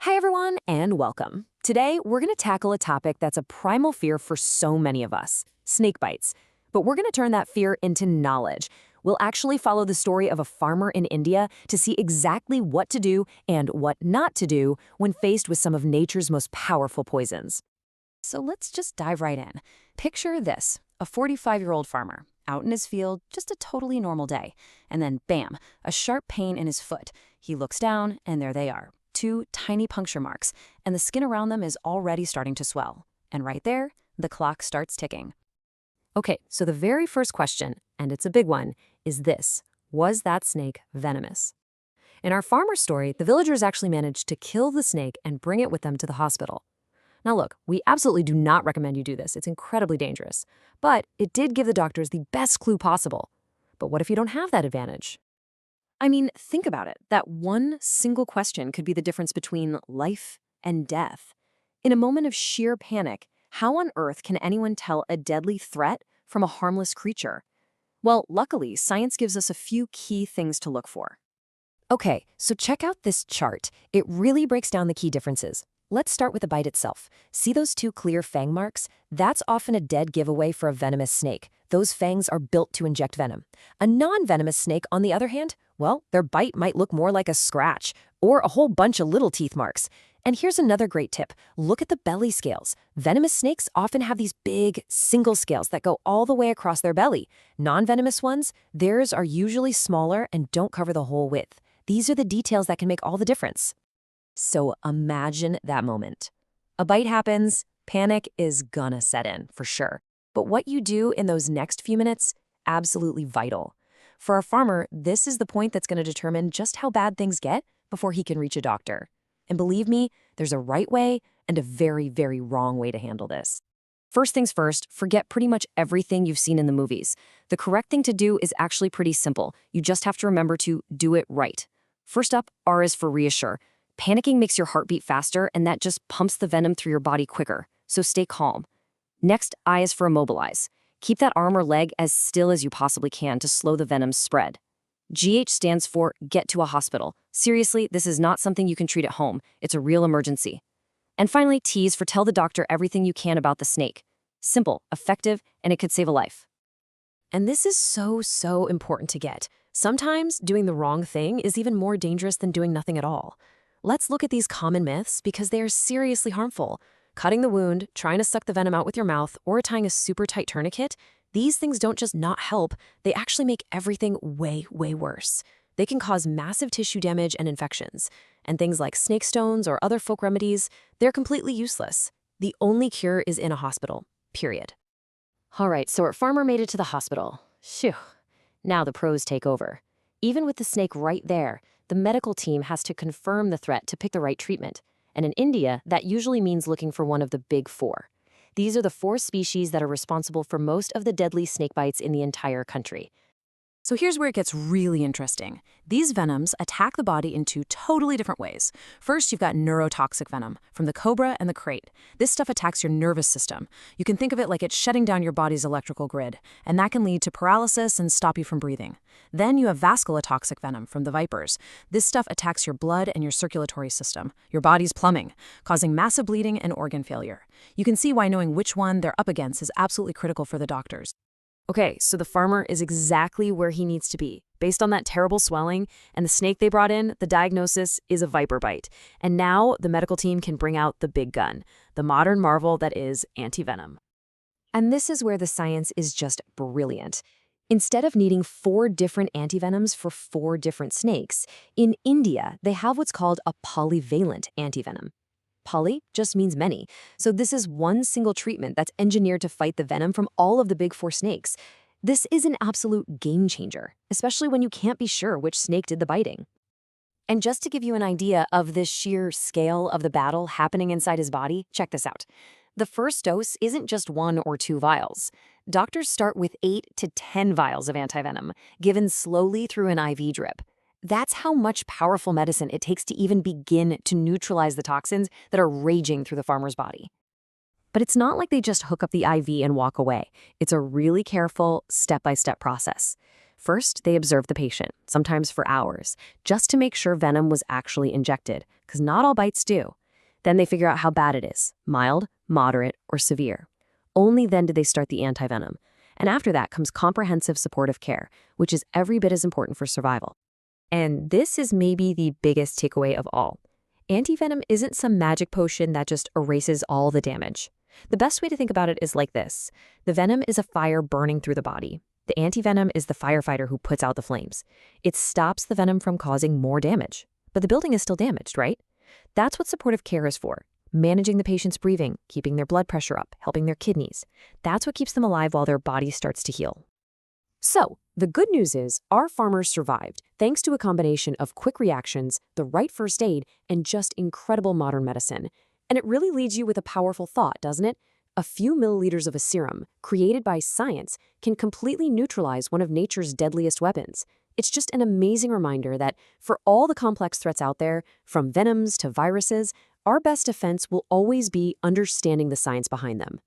Hi, everyone, and welcome. Today, we're going to tackle a topic that's a primal fear for so many of us, snake bites. But we're going to turn that fear into knowledge. We'll actually follow the story of a farmer in India to see exactly what to do and what not to do when faced with some of nature's most powerful poisons. So let's just dive right in. Picture this, a 45-year-old farmer, out in his field, just a totally normal day. And then, bam, a sharp pain in his foot. He looks down, and there they are. Two tiny puncture marks, and the skin around them is already starting to swell. And right there, the clock starts ticking. Okay, so the very first question, and it's a big one, is this: was that snake venomous? In our farmer story, the villagers actually managed to kill the snake and bring it with them to the hospital. Now look, we absolutely do not recommend you do this. It's incredibly dangerous. But it did give the doctors the best clue possible. But what if you don't have that advantage? I mean, think about it. That one single question could be the difference between life and death. In a moment of sheer panic, how on earth can anyone tell a deadly threat from a harmless creature? Well, luckily, science gives us a few key things to look for. Okay, so check out this chart. It really breaks down the key differences. Let's start with the bite itself. See those two clear fang marks? That's often a dead giveaway for a venomous snake. Those fangs are built to inject venom. A non-venomous snake, on the other hand, well, their bite might look more like a scratch or a whole bunch of little teeth marks. And here's another great tip. Look at the belly scales. Venomous snakes often have these big, single scales that go all the way across their belly. Non-venomous ones, theirs are usually smaller and don't cover the whole width. These are the details that can make all the difference. So imagine that moment. A bite happens, panic is gonna set in, for sure. But what you do in those next few minutes, absolutely vital. For our farmer, this is the point that's gonna determine just how bad things get before he can reach a doctor. And believe me, there's a right way and a very, very wrong way to handle this. First things first, forget pretty much everything you've seen in the movies. The correct thing to do is actually pretty simple. You just have to remember to do it right. First up, R is for reassure. Panicking makes your heart beat faster, and that just pumps the venom through your body quicker, so stay calm. Next, I is for immobilize. Keep that arm or leg as still as you possibly can to slow the venom's spread. GH stands for get to a hospital. Seriously, this is not something you can treat at home. It's a real emergency. And finally, T is for tell the doctor everything you can about the snake. Simple, effective, and it could save a life. And this is so important to get. Sometimes doing the wrong thing is even more dangerous than doing nothing at all. Let's look at these common myths because they are seriously harmful. Cutting the wound, trying to suck the venom out with your mouth, or tying a super tight tourniquet, these things don't just not help, they actually make everything way worse. They can cause massive tissue damage and infections. And things like snake stones or other folk remedies, they're completely useless. The only cure is in a hospital, period. All right, so our farmer made it to the hospital. Phew. Now the pros take over. Even with the snake right there, the medical team has to confirm the threat to pick the right treatment. And in India, that usually means looking for one of the big four. These are the 4 species that are responsible for most of the deadly snake bites in the entire country. So here's where it gets really interesting. These venoms attack the body in 2 totally different ways. First, you've got neurotoxic venom from the cobra and the krait. This stuff attacks your nervous system. You can think of it like it's shutting down your body's electrical grid, and that can lead to paralysis and stop you from breathing. Then you have vasculotoxic venom from the vipers. This stuff attacks your blood and your circulatory system, your body's plumbing, causing massive bleeding and organ failure. You can see why knowing which one they're up against is absolutely critical for the doctors. Okay, so the farmer is exactly where he needs to be. Based on that terrible swelling and the snake they brought in, the diagnosis is a viper bite. And now the medical team can bring out the big gun, the modern marvel that is antivenom. And this is where the science is just brilliant. Instead of needing 4 different antivenoms for 4 different snakes, in India, they have what's called a polyvalent antivenom. Poly just means many, so this is one single treatment that's engineered to fight the venom from all of the big 4 snakes. This is an absolute game changer, especially when you can't be sure which snake did the biting. And just to give you an idea of the sheer scale of the battle happening inside his body, check this out. The first dose isn't just 1 or 2 vials. Doctors start with 8 to 10 vials of antivenom, given slowly through an IV drip. That's how much powerful medicine it takes to even begin to neutralize the toxins that are raging through the farmer's body. But it's not like they just hook up the IV and walk away. It's a really careful, step-by-step process. First, they observed the patient, sometimes for hours, just to make sure venom was actually injected, because not all bites do. Then they figure out how bad it is, mild, moderate, or severe. Only then do they start the antivenom. And after that comes comprehensive supportive care, which is every bit as important for survival. And this is maybe the biggest takeaway of all. Antivenom isn't some magic potion that just erases all the damage. The best way to think about it is like this. The venom is a fire burning through the body. The antivenom is the firefighter who puts out the flames. It stops the venom from causing more damage. But the building is still damaged, right? That's what supportive care is for. Managing the patient's breathing, keeping their blood pressure up, helping their kidneys. That's what keeps them alive while their body starts to heal. So, the good news is our farmers survived thanks to a combination of quick reactions, the right first aid, and just incredible modern medicine. And it really leaves you with a powerful thought, doesn't it? A few milliliters of a serum, created by science, can completely neutralize one of nature's deadliest weapons. It's just an amazing reminder that for all the complex threats out there, from venoms to viruses, our best defense will always be understanding the science behind them.